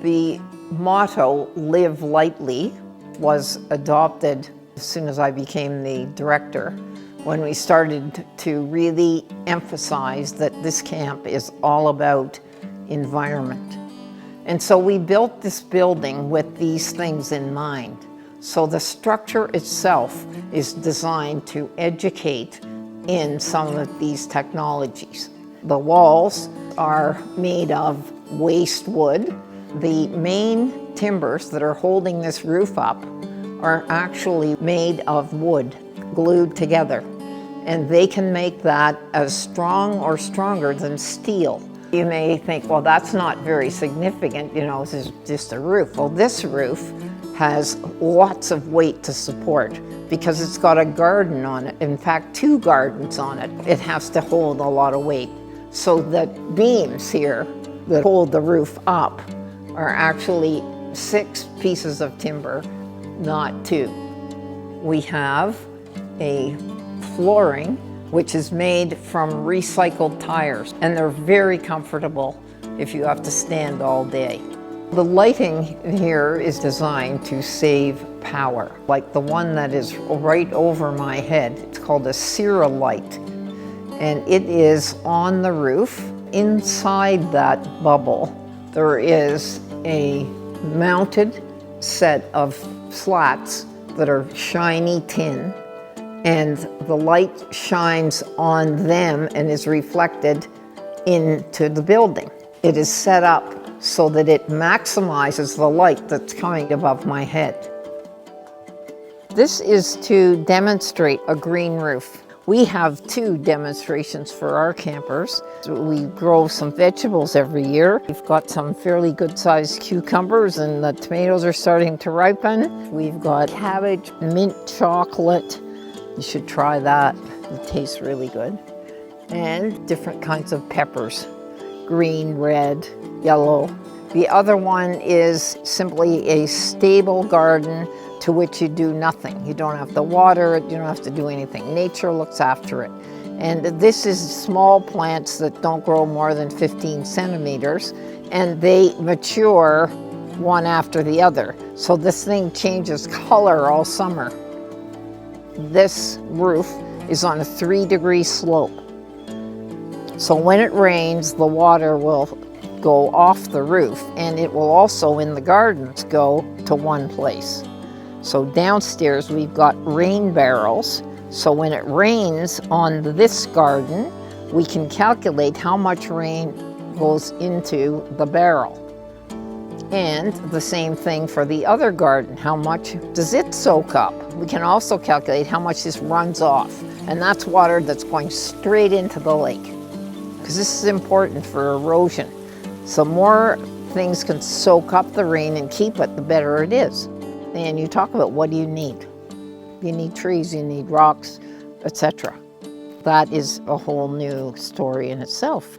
The motto, "Live Lightly," was adopted as soon as I became the director, when we started to really emphasize that this camp is all about environment. And so we built this building with these things in mind. So the structure itself is designed to educate in some of these technologies. The walls are made of waste wood. The main timbers that are holding this roof up are actually made of wood glued together. And they can make that as strong or stronger than steel. You may think, well, that's not very significant, this is just a roof. Well, this roof has lots of weight to support because it's got a garden on it. In fact, 2 gardens on it. It has to hold a lot of weight. So the beams here that hold the roof up are actually 6 pieces of timber, not 2. We have a flooring which is made from recycled tires, and they're very comfortable if you have to stand all day. The lighting here is designed to save power, like the one that is right over my head. It's called a Cera light, and it is on the roof. Inside that bubble, there is a mounted set of slats that are shiny tin, and the light shines on them and is reflected into the building. It is set up so that it maximizes the light that's coming above my head. This is to demonstrate a green roof. We have 2 demonstrations for our campers. We grow some vegetables every year. We've got some fairly good-sized cucumbers, and the tomatoes are starting to ripen. We've got cabbage, mint chocolate. You should try that. It tastes really good. And different kinds of peppers, green, red, yellow. The other one is simply a stable garden to which you do nothing. You don't have to water it, you don't have to do anything. Nature looks after it. And this is small plants that don't grow more than 15 centimeters, and they mature one after the other. So this thing changes color all summer. This roof is on a 3-degree slope. So when it rains, the water will go off the roof, and it will also, in the gardens, go to one place. So downstairs we've got rain barrels. So when it rains on this garden, we can calculate how much rain goes into the barrel. And the same thing for the other garden. How much does it soak up? We can also calculate how much this runs off. And that's water that's going straight into the lake, because this is important for erosion. So more things can soak up the rain and keep it, the better it is. And you talk about, what do you need? You need trees, you need rocks, etc. That is a whole new story in itself.